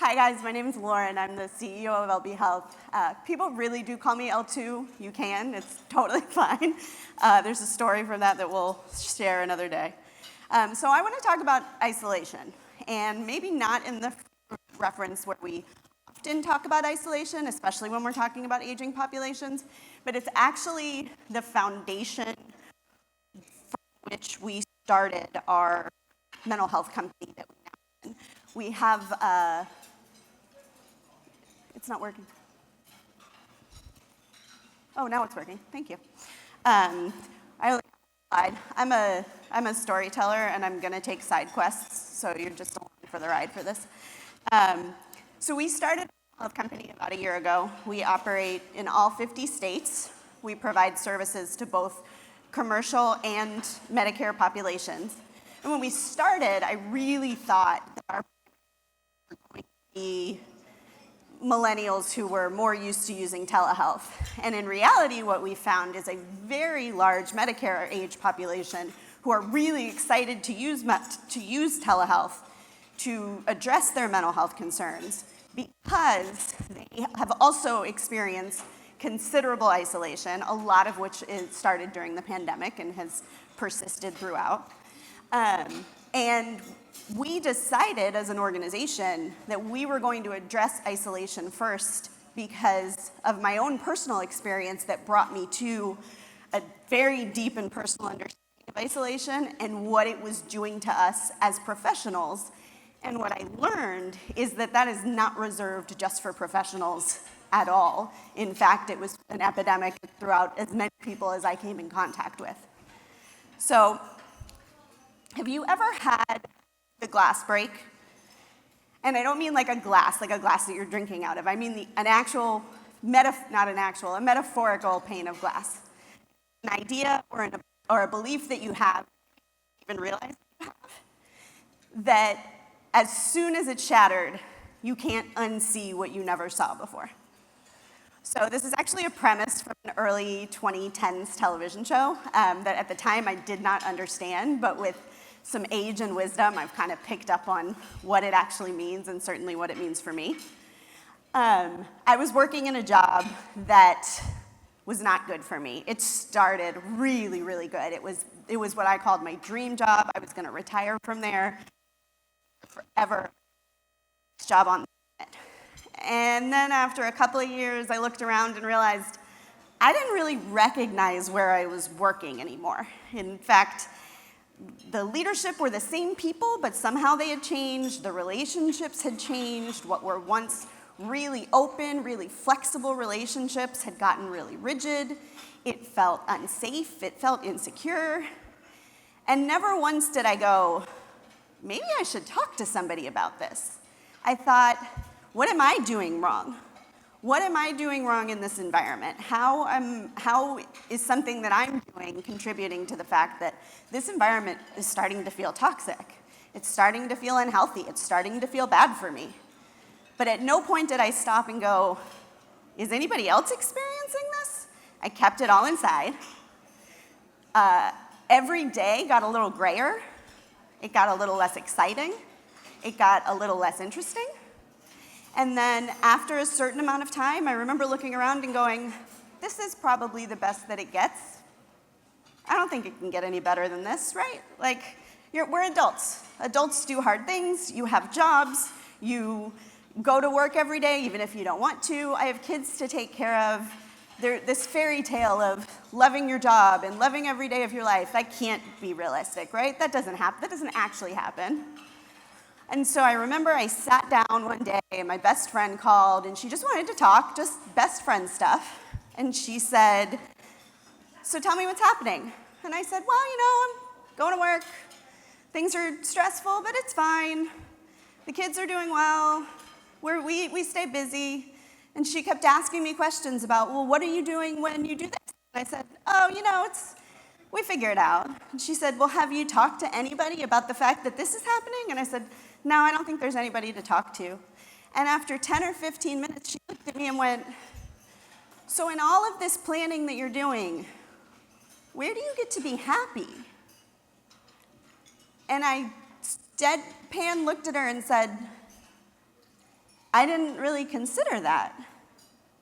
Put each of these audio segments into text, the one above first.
Hi guys, my name is Lauren. I'm the CEO of LB Health. People really do call me L2. You can, it's totally fine. There's a story for that we'll share another day. So I want to talk about isolation, and maybe not in the reference where we often talk about isolation, especially when we're talking about aging populations, but it's actually the foundation from which we started our mental health company that we now in. We have, it's not working. Oh, now it's working, thank you. I only have a slide. I'm a storyteller and I'm gonna take side quests, so you're just along for the ride for this. So we started a health company about a year ago. We operate in all 50 states. We provide services to both commercial and Medicare populations. And when we started, I really thought that our were going to be millennials who were more used to using telehealth. And in reality, what we found is a very large Medicare age population who are really excited to use telehealth to address their mental health concerns because they have also experienced considerable isolation, a lot of which started during the pandemic and has persisted throughout. And we decided as an organization that we were going to address isolation first because of my own personal experience that brought me to a very deep and personal understanding of isolation and what it was doing to us as professionals. And what I learned is that that is not reserved just for professionals at all. In fact, it was an epidemic throughout as many people as I came in contact with. So, have you ever had the glass break? And I don't mean like a glass that you're drinking out of. I mean a metaphorical pane of glass. An idea or a belief that you have, even realize you have, that as soon as it's shattered, you can't unsee what you never saw before. So this is actually a premise from an early 2010s television show that at the time I did not understand, but with some age and wisdom, I've kind of picked up on what it actually means and certainly what it means for me. I was working in a job that was not good for me. It started really, really good. It was what I called my dream job. I was gonna retire from there forever. Job on the planet. And then after a couple of years, I looked around and realized I didn't really recognize where I was working anymore. In fact, the leadership were the same people, but somehow they had changed, the relationships had changed, what were once really open, really flexible relationships had gotten really rigid, it felt unsafe, it felt insecure, and never once did I go, maybe I should talk to somebody about this. I thought, what am I doing wrong? What am I doing wrong in this environment? How is something that I'm doing contributing to the fact that this environment is starting to feel toxic? It's starting to feel unhealthy. It's starting to feel bad for me. But at no point did I stop and go, is anybody else experiencing this? I kept it all inside. Every day got a little grayer. It got a little less exciting. It got a little less interesting. And then after a certain amount of time, I remember looking around and going, this is probably the best that it gets. I don't think it can get any better than this, right? Like, we're adults. Adults do hard things. You have jobs. You go to work every day, even if you don't want to. I have kids to take care of. This fairy tale of loving your job and loving every day of your life, that can't be realistic, right? That doesn't happen. That doesn't actually happen. And so I remember I sat down one day and my best friend called and she just wanted to talk, just best friend stuff. And she said, so tell me what's happening. And I said, well, I'm going to work. Things are stressful, but it's fine. The kids are doing well. We stay busy. And she kept asking me questions about, well, what are you doing when you do this? And I said, oh, we figure it out. And she said, well, have you talked to anybody about the fact that this is happening? And I said, no, I don't think there's anybody to talk to. And after 10 or 15 minutes, she looked at me and went, so in all of this planning that you're doing, where do you get to be happy? And I deadpan looked at her and said, I didn't really consider that.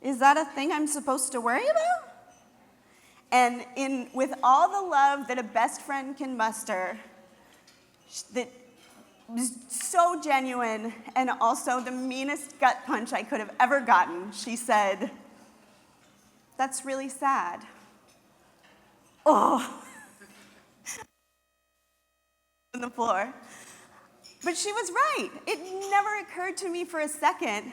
Is that a thing I'm supposed to worry about? And with all the love that a best friend can muster, that was so genuine and also the meanest gut punch I could have ever gotten, she said, "That's really sad." Oh, on the floor. But she was right. It never occurred to me for a second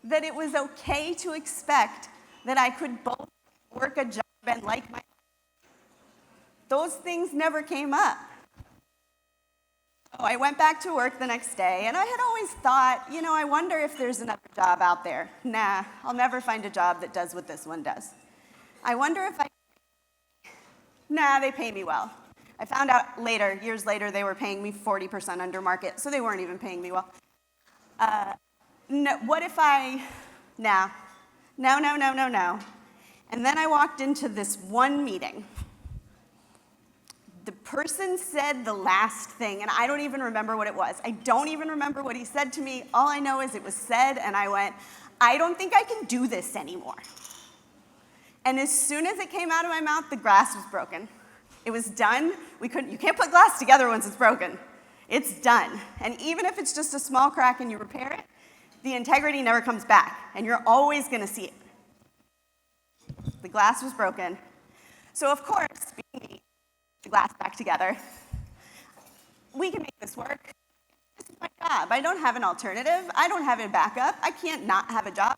that it was okay to expect that I could both work a job and like my. Those things never came up. So I went back to work the next day, and I had always thought, I wonder if there's another job out there. Nah, I'll never find a job that does what this one does. I wonder if Nah, they pay me well. I found out later, years later, they were paying me 40% under market, so they weren't even paying me well. No, what if No. And then I walked into this one meeting. The person said the last thing, and I don't even remember what it was. I don't even remember what he said to me. All I know is it was said, and I went, "I don't think I can do this anymore." And as soon as it came out of my mouth, the glass was broken. It was done. You can't put glass together once it's broken. It's done. And even if it's just a small crack and you repair it, the integrity never comes back, and you're always going to see it. The glass was broken. So of course, being me, the glass back together, we can make this work. This is my job. I don't have an alternative. I don't have a backup. I can't not have a job.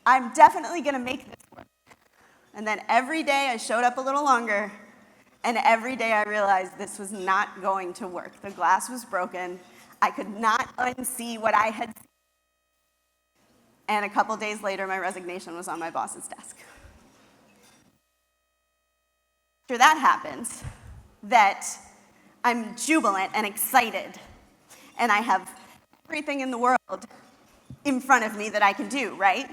I'm definitely going to make this work. And then every day I showed up a little longer, and every day I realized this was not going to work. The glass was broken. I could not unsee what I had seen. And a couple days later, my resignation was on my boss's desk. After that happens, that I'm jubilant and excited, and I have everything in the world in front of me that I can do, right?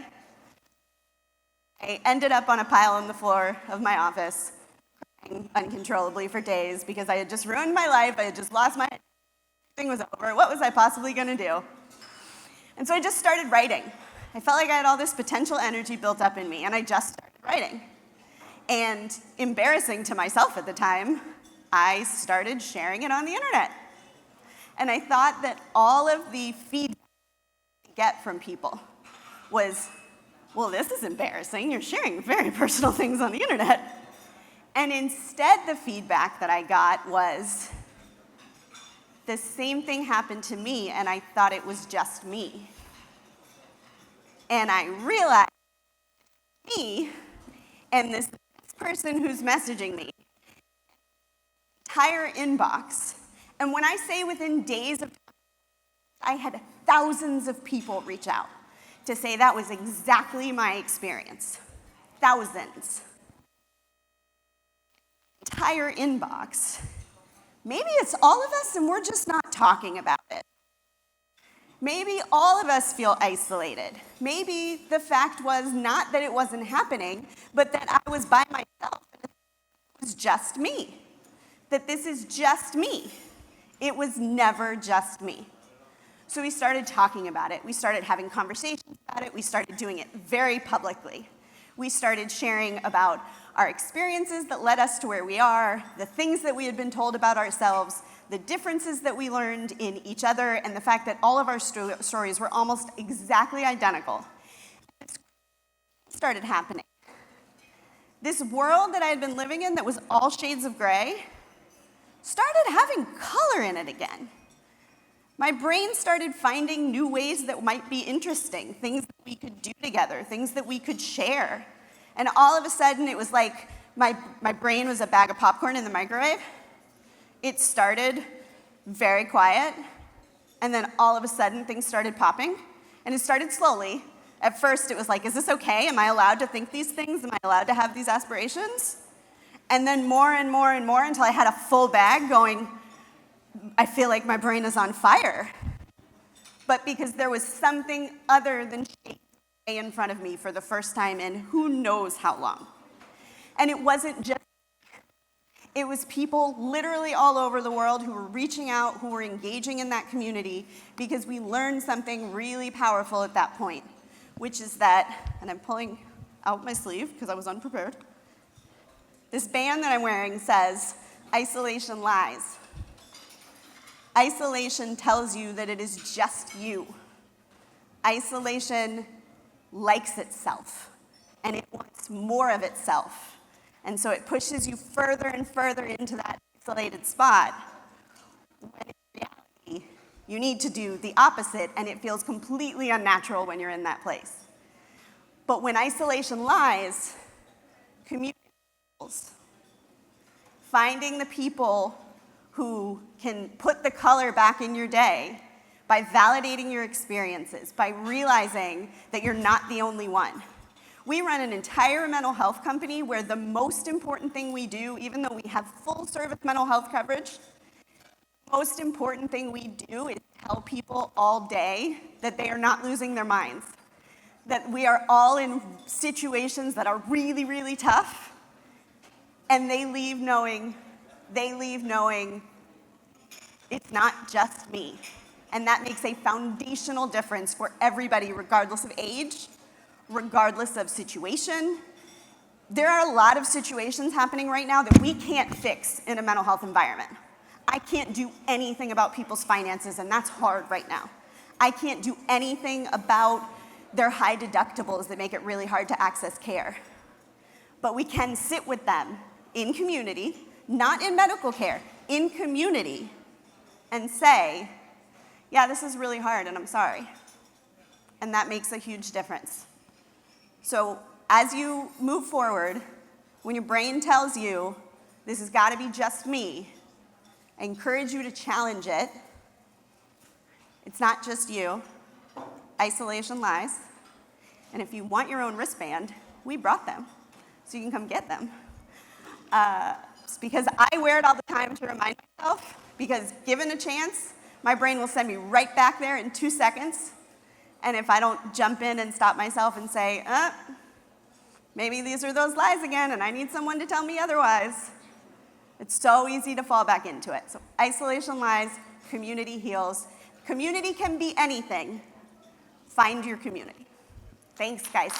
I ended up on a pile on the floor of my office, crying uncontrollably for days because I had just ruined my life, I had just lost my, everything was over, what was I possibly gonna do? And so I just started writing. I felt like I had all this potential energy built up in me, and I just started writing. And embarrassing to myself at the time, I started sharing it on the internet. And I thought that all of the feedback I get from people was, well, this is embarrassing. You're sharing very personal things on the internet. And instead, the feedback that I got was, the same thing happened to me, and I thought it was just me. And I realized me and this person who's messaging me, entire inbox, and when I say within days of time, I had thousands of people reach out to say that was exactly my experience. Thousands. Entire inbox. Maybe it's all of us and we're just not talking about it. Maybe all of us feel isolated. Maybe the fact was not that it wasn't happening, but that I was by myself. It was just me. That this is just me. It was never just me. So we started talking about it. We started having conversations about it. We started doing it very publicly. We started sharing about our experiences that led us to where we are, the things that we had been told about ourselves, the differences that we learned in each other, and the fact that all of our stories were almost exactly identical. It started happening. This world that I had been living in that was all shades of gray started having color in it again. My brain started finding new ways that might be interesting, things that we could do together, things that we could share. And all of a sudden, it was like my brain was a bag of popcorn in the microwave. It started very quiet, and then all of a sudden, things started popping, and it started slowly. At first, it was like, is this okay? Am I allowed to think these things? Am I allowed to have these aspirations? And then more and more and more until I had a full bag going, I feel like my brain is on fire. But because there was something other than shade in front of me for the first time in who knows how long. And it wasn't just, It was people literally all over the world who were reaching out, who were engaging in that community, because we learned something really powerful at that point, which is that, and I'm pulling out my sleeve because I was unprepared. This band that I'm wearing says, "Isolation lies." Isolation tells you that it is just you. Isolation likes itself, and it wants more of itself. And so it pushes you further and further into that isolated spot, when in reality, you need to do the opposite, and it feels completely unnatural when you're in that place. But when isolation lies, community heals. Finding the people who can put the color back in your day by validating your experiences, by realizing that you're not the only one. We run an entire mental health company where the most important thing we do, even though we have full service mental health coverage, the most important thing we do is tell people all day that they are not losing their minds, that we are all in situations that are really, really tough, and they leave knowing it's not just me. And that makes a foundational difference for everybody, regardless of age, regardless of situation. There are a lot of situations happening right now that we can't fix in a mental health environment. I can't do anything about people's finances, and that's hard right now. I can't do anything about their high deductibles that make it really hard to access care. But we can sit with them in community, not in medical care, in community, and say, yeah, this is really hard, and I'm sorry. And that makes a huge difference. So as you move forward, when your brain tells you, this has got to be just me, I encourage you to challenge it. It's not just you. Isolation lies. And if you want your own wristband, we brought them, so you can come get them. It's because I wear it all the time to remind myself, because given a chance, my brain will send me right back there in 2 seconds. And if I don't jump in and stop myself and say, maybe these are those lies again, and I need someone to tell me otherwise, it's so easy to fall back into it. So isolation lies, community heals. Community can be anything. Find your community. Thanks, guys.